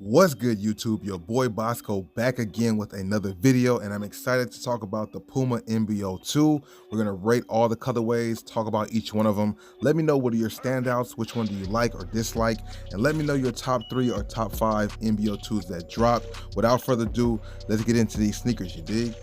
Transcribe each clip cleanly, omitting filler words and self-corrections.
What's good, YouTube? Your boy Bosco back again with another video, and I'm excited to talk about the PUMA MB.02. We're gonna rate all the colorways, talk about each one of them. Let me know what are your standouts, which one do you like or dislike, and let me know your top 3 or top 5 MB.02s that dropped. Without further ado, let's get into these sneakers, you dig?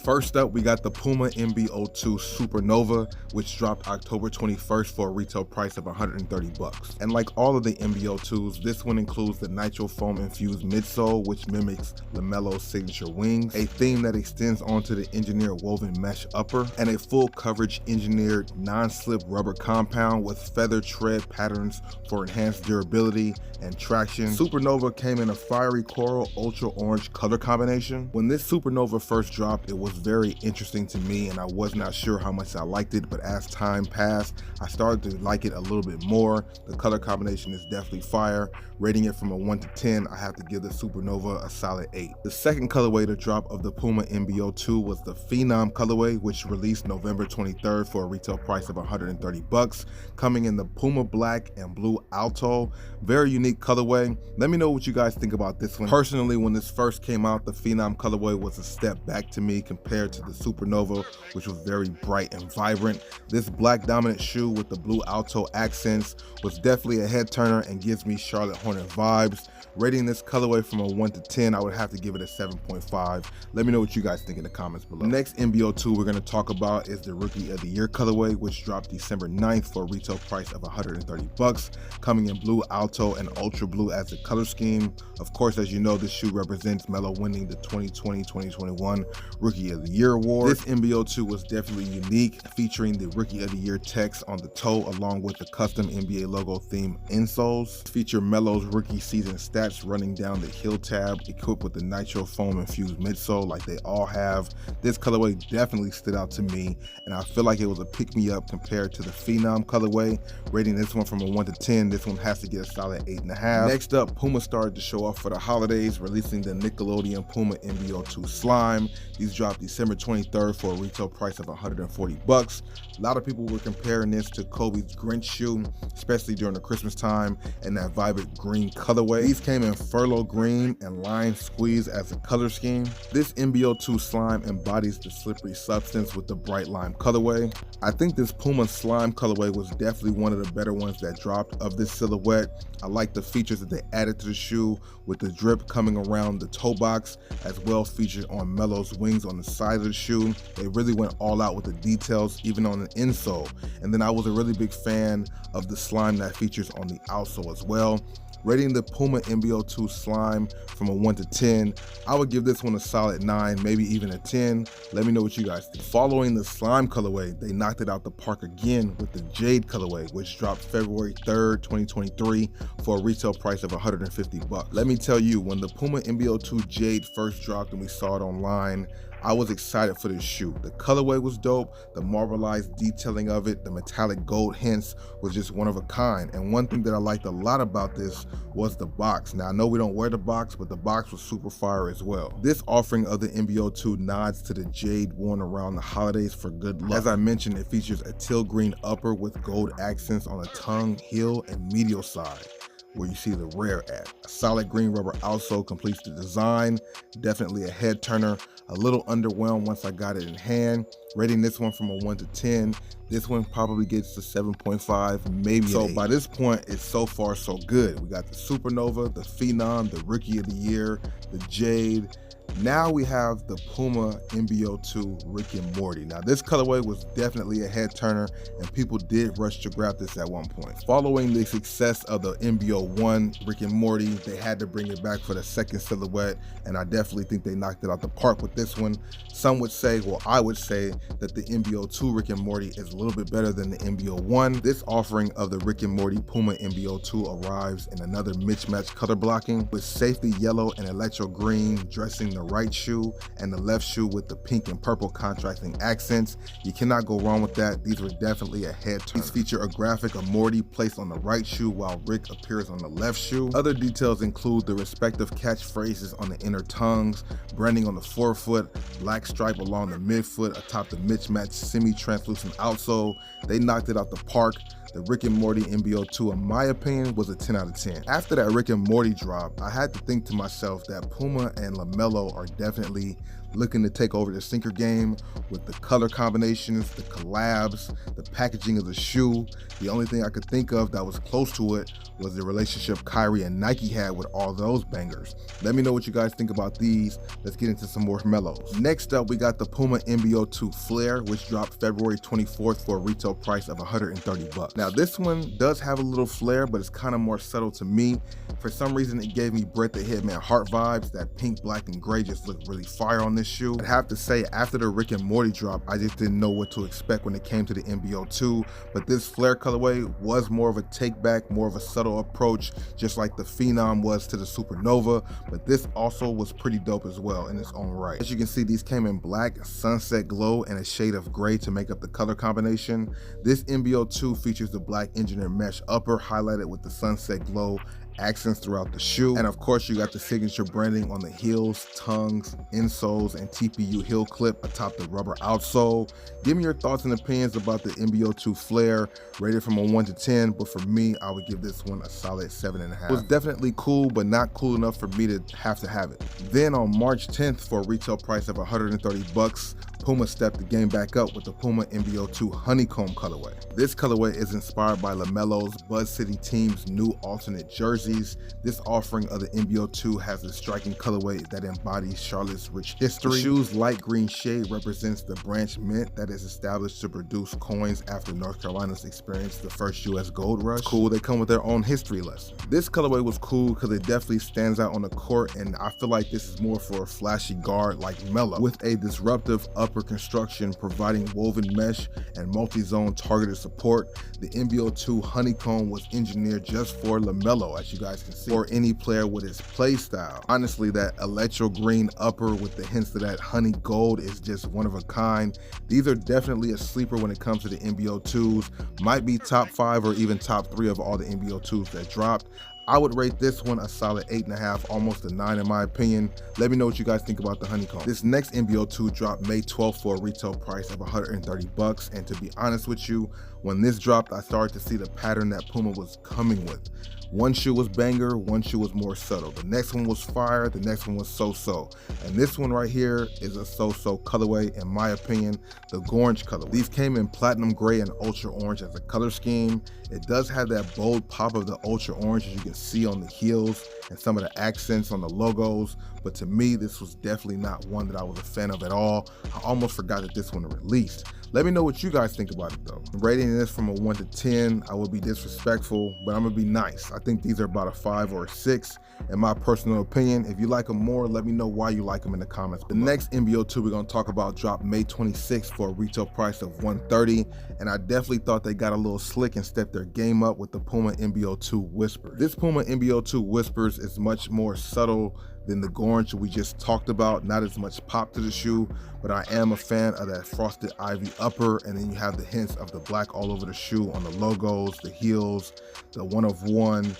First up, we got the PUMA MB.02 Supernova, which dropped October 21st for a retail price of 130 bucks. And like all of the MB.02s, this one includes the nitro foam infused midsole, which mimics LaMelo's signature wings, a theme that extends onto the engineered woven mesh upper, and a full coverage engineered non-slip rubber compound with feather tread patterns for enhanced durability and traction. Supernova came in a fiery coral ultra orange color combination. When this Supernova first dropped, it was very interesting to me and I was not sure how much I liked it, but as time passed, I started to like it a little bit more. The color combination is definitely fire. Rating it from a 1 to 10, I have to give the Supernova a solid 8. The second colorway to drop of the PUMA MB.02 was the Phenom colorway, which released November 23rd for a retail price of 130 bucks, coming in the Puma Black and Blue Alto. Very unique colorway. Let me know what you guys think about this one. Personally, when this first came out, the Phenom colorway was a step back to me compared to the Supernova, which was very bright and vibrant. This black dominant shoe with the blue alto accents was definitely a head turner and gives me Charlotte Hornet vibes. Rating this colorway from a 1 to 10, I would have to give it a 7.5. Let me know what you guys think in the comments below. The next MB.02 we're going to talk about is the Rookie of the Year colorway, which dropped December 9th for a retail price of 130 bucks, coming in blue alto and ultra blue as the color scheme. Of course, as you know, this shoe represents Melo winning the 2020-2021 Rookie of the Year award. This MB.02 was definitely unique, featuring the Rookie of the Year text on the toe along with the custom NBA logo theme insoles. Feature Melo's rookie season stats running down the heel tab, equipped with the nitro foam infused midsole like they all have. This colorway definitely stood out to me, and I feel like it was a pick-me-up compared to the Phenom colorway. Rating this one from a 1 to 10, this one has to get a solid 8.5. Next up, Puma started to show off for the holidays, releasing the Nickelodeon PUMA MB.02 Slime. These dropped December 23rd for a retail price of 140 bucks. A lot of people were comparing this to Kobe's Grinch shoe, especially during the Christmas time, and that vibrant green colorway. These came in furlough green and lime squeeze as a color scheme. This MB.02 Slime embodies the slippery substance with the bright lime colorway. I think this Puma Slime colorway was definitely one of the better ones that dropped of this silhouette. I like the features that they added to the shoe, with the drip coming around the toe box, as well featured on Melo's wings on the side of the shoe. They really went all out with the details, even on the insole. And then I was a really big fan of the slime that features on the outsole as well. Rating the PUMA MB.02 Slime from a 1 to 10, I would give this one a solid 9, maybe even a 10. Let me know what you guys think. Following the Slime colorway, they knocked it out the park again with the Jade colorway, which dropped February 3rd, 2023 for a retail price of 150 bucks. Let me tell you, when the PUMA MB.02 Jade first dropped and we saw it online, I was excited for this shoe. The colorway was dope, the marbleized detailing of it, the metallic gold hints was just one of a kind. And one thing that I liked a lot about this was the box. Now I know we don't wear the box, but the box was super fire as well. This offering of the MB.02 nods to the Jade worn around the holidays for good luck. As I mentioned, it features a teal green upper with gold accents on the tongue, heel, and medial side, where you see the rare at. A solid green rubber outsole completes the design. Definitely a head turner. A little underwhelmed once I got it in hand. Rating this one from a 1 to 10, this one probably gets to 7.5, maybe so. By this point, it's so far so good. We got the Supernova, the Phenom, the Rookie of the Year, the Jade. Now we have the PUMA MB.02 Rick and Morty. Now this colorway was definitely a head turner and people did rush to grab this at one point. Following the success of the MB.01 Rick and Morty, they had to bring it back for the second silhouette, and I definitely think they knocked it out the park with this one. Some would say, well, I would say that the MB.02 Rick and Morty is a little bit better than the MB.01. This offering of the Rick and Morty PUMA MB.02 arrives in another mismatched color blocking with safety yellow and electro green dressing the right shoe and the left shoe with the pink and purple contrasting accents. You cannot go wrong with that. These were definitely a head turner. These feature a graphic of Morty placed on the right shoe while Rick appears on the left shoe. Other details include the respective catchphrases on the inner tongues, branding on the forefoot, black stripe along the midfoot atop the mismatched semi-translucent outsole. They knocked it out the park. The Rick and Morty MB.02, in my opinion, was a 10 out of 10. After that Rick and Morty drop, I had to think to myself that PUMA and LaMelo are definitely looking to take over the sneaker game with the color combinations, the collabs, the packaging of the shoe. The only thing I could think of that was close to it was the relationship Kyrie and Nike had with all those bangers. Let me know what you guys think about these. Let's get into some more mellows. Next up, we got the PUMA MB.02 Flare, which dropped February 24th for a retail price of 130 bucks. Now this one does have a little flare, but it's kind of more subtle to me. For some reason, it gave me Brett the Hitman Hart vibes. That pink, black, and gray just looked really fire on this shoe. I'd have to say, after the Rick and Morty drop, I just didn't know what to expect when it came to the MB.02, but this flare colorway was more of a take back, more of a subtle approach, just like the Phenom was to the Supernova, but this also was pretty dope as well in its own right. As you can see, these came in black, sunset glow, and a shade of gray to make up the color combination. This MB.02 features the black engineered mesh upper highlighted with the sunset glow accents throughout the shoe, and of course you got the signature branding on the heels, tongues, insoles, and TPU heel clip atop the rubber outsole. Give me your thoughts and opinions about the MB.02 Flare, rated from a 1 to 10, but for me, I would give this one a solid 7.5. It was definitely cool, but not cool enough for me to have it. Then on March 10th, for a retail price of 130 bucks, PUMA stepped the game back up with the PUMA MB.02 Honeycomb colorway. This colorway is inspired by LaMelo's Buzz City team's new alternate jerseys. This offering of the MB.02 has a striking colorway that embodies Charlotte's rich history. The shoe's light green shade represents the branch mint that is established to produce coins after North Carolina's experienced the first US gold rush. Cool, they come with their own history lesson. This colorway was cool because it definitely stands out on the court, and I feel like this is more for a flashy guard like Melo, with a disruptive upper construction providing woven mesh and multi-zone targeted support. The MB.02 Honeycomb was engineered just for LaMelo, as you guys can see, or any player with his play style. Honestly, that electro green upper with the hints of that honey gold is just one of a kind. These are definitely a sleeper when it comes to the MB.02s. Might be top 5 or even top 3 of all the MB.02s that dropped. I would rate this one a solid 8.5, almost a 9 in my opinion. Let me know what you guys think about the Honeycomb. This next MB.02 dropped May 12th for a retail price of 130 bucks, and to be honest with you, when this dropped, I started to see the pattern that PUMA was coming with. One shoe was banger, one shoe was more subtle. The next one was fire, the next one was so-so. And this one right here is a so-so colorway, in my opinion, the Gorangé color. These came in platinum gray and ultra orange as a color scheme. It does have that bold pop of the ultra orange, as you can see on the heels and some of the accents on the logos, but to me, this was definitely not one that I was a fan of at all. I almost forgot that this one released. Let me know what you guys think about it though. Rating this from a 1 to 10, I will be disrespectful, but I'm gonna be nice. I think these are about a 5 or a 6 in my personal opinion. If you like them more, let me know why you like them in the comments below. The next MB.02 we're gonna talk about dropped May 26th for a retail price of 130, and I definitely thought they got a little slick and stepped their game up with the PUMA MB.02 Whispers. This PUMA MB.02 Whispers is much more subtle than the Gorangé we just talked about. Not as much pop to the shoe, but I am a fan of that frosted ivy upper, and then you have the hints of the black all over the shoe on the logos, the heels, the one of one.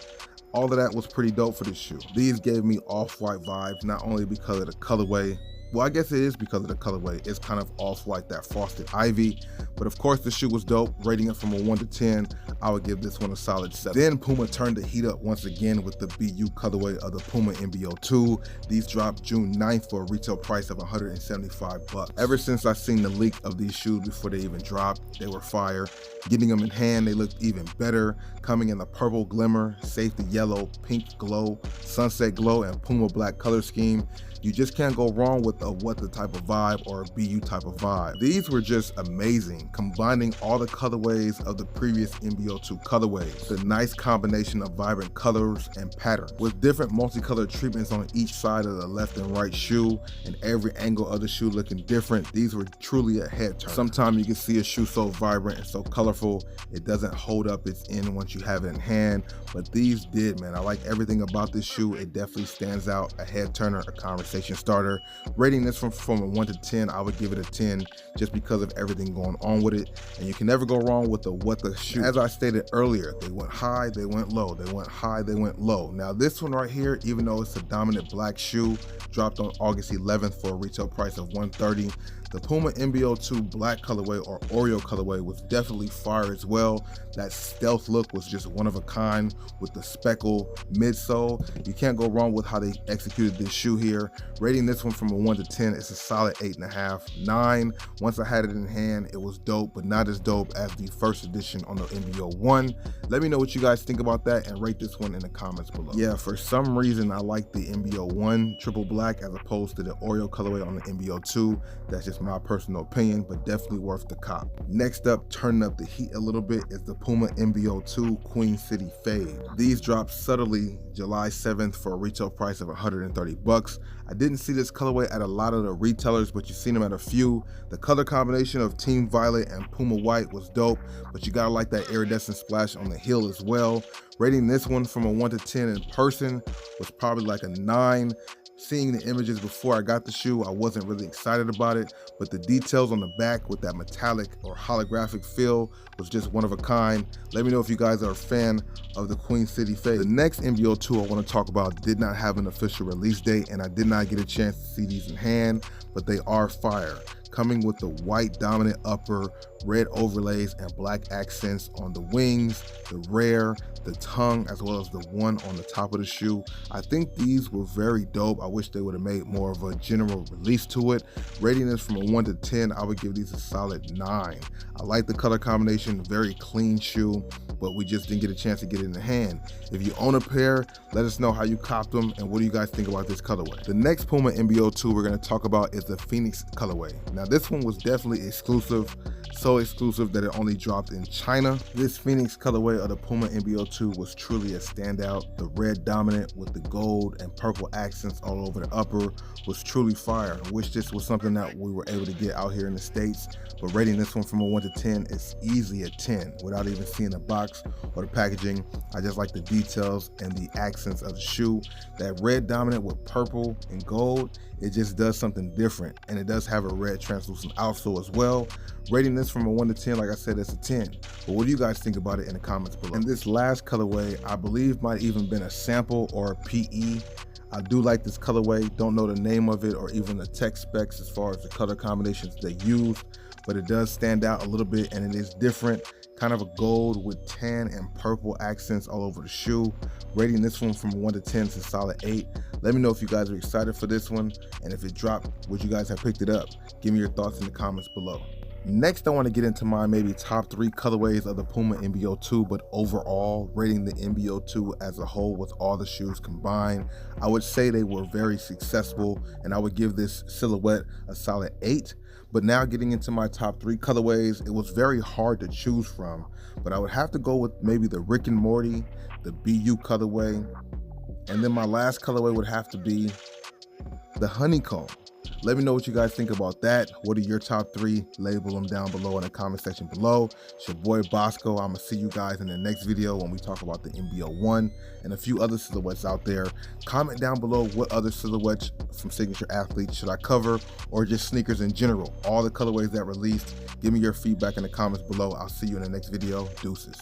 All of that was pretty dope for this shoe. These gave me off-white vibes, not only because of the colorway, well, I guess it is because of the colorway. It's kind of off-white, that frosted ivy. But of course, the shoe was dope. Rating it from a 1 to 10, I would give this one a solid 7. Then PUMA turned the heat up once again with the Be You colorway of the PUMA MB.02. These dropped June 9th for a retail price of 175 bucks. Ever since I seen the leak of these shoes before they even dropped, they were fire. Getting them in hand, they looked even better, coming in the purple glimmer, safety yellow, pink glow, sunset glow, and PUMA black color scheme. You just can't go wrong with a what the type of vibe or a Be You type of vibe. These were just amazing, combining all the colorways of the previous MB.02 colorways. The nice combination of vibrant colors and patterns, with different multicolored treatments on each side of the left and right shoe, and every angle of the shoe looking different. These were truly a head turner. Sometimes you can see a shoe so vibrant and so colorful, it doesn't hold up its end once you have it in hand, but these did, man. I like everything about this shoe. It definitely stands out, a head turner, a conversation conversation starter. Rating this one from a 1 to 10, I would give it a 10 just because of everything going on with it. And you can never go wrong with the what the shoe. As I stated earlier, they went high, they went low, they went high, they went low. Now this one right here, even though it's a dominant black shoe, dropped on August 11th for a retail price of $130. The PUMA MB.02 black colorway or Oreo colorway was definitely fire as well. That stealth look was just one of a kind with the speckle midsole. You can't go wrong with how they executed this shoe here. Rating this one from a 1 to 10, it's a solid 8.5, 9. Once I had it in hand, it was dope, but not as dope as the first edition on the MB.01. Let me know what you guys think about that and rate this one in the comments below. Yeah, for some reason, I like the MB.01 triple black as opposed to the Oreo colorway on the MB.02. That's just my personal opinion, but definitely worth the cop. Next up, turning up the heat a little bit, is the PUMA MB.02 Queen City Fade. These dropped subtly July 7th for a retail price of 130 bucks. I didn't see this colorway at a lot of the retailers, but you've seen them at a few. The color combination of Team Violet and Puma White was dope, but you gotta like that iridescent splash on the heel as well. Rating this one from a 1 to 10 in person was probably like a 9. Seeing the images before I got the shoe, I wasn't really excited about it, but the details on the back with that metallic or holographic feel was just one of a kind. Let me know if you guys are a fan of the Queen City Fade. The next MB.02 I want to talk about did not have an official release date, and I did not get a chance to see these in hand, but they are fire. Coming with the white dominant upper, red overlays, and black accents on the wings, the rear, the tongue, as well as the one on the top of the shoe. I think these were very dope. I wish they would have made more of a general release to it. Rating this from a 1 to 10, I would give these a solid 9. I like the color combination, very clean shoe, but we just didn't get a chance to get it in the hand. If you own a pair, let us know how you copped them and what do you guys think about this colorway. The next PUMA MB.02 we're going to talk about is the Phenox colorway. Now this one was definitely exclusive, so exclusive that it only dropped in China. This Phenox colorway of the PUMA MB.02 was truly a standout. The red dominant with the gold and purple accents all over the upper was truly fire. I wish this was something that we were able to get out here in the States, but rating this one from a 1 to 10 is easy a 10 without even seeing the box or the packaging. I just like the details and the accents of the shoe. That red dominant with purple and gold, it just does something different, and it does have a red translucent outsole as well. Rating this from a 1 to 10, like I said, it's a 10. But what do you guys think about it in the comments below? And this last colorway, I believe might even been a sample or a PE. I do like this colorway, don't know the name of it or even the tech specs as far as the color combinations they used, but it does stand out a little bit and it is different. Kind of a gold with tan and purple accents all over the shoe. Rating this one from 1 to 10 is a solid 8. Let me know if you guys are excited for this one, and if it dropped, would you guys have picked it up? Give me your thoughts in the comments below. Next, I want to get into my maybe top 3 colorways of the PUMA MB.02, but overall, rating the MB.02 as a whole with all the shoes combined, I would say they were very successful, and I would give this silhouette a solid 8. But now getting into my top 3 colorways, it was very hard to choose from, but I would have to go with maybe the Rick and Morty, the Be You colorway, and then my last colorway would have to be the Honeycomb. Let me know what you guys think about that. What are your top 3? Label them down below in the comment section below. It's your boy Bosco. I'm gonna see you guys in the next video when we talk about the MB.01 and a few other silhouettes out there. Comment down below what other silhouettes from signature athletes should I cover, or just sneakers in general. All the colorways that released. Give me your feedback in the comments below. I'll see you in the next video. Deuces.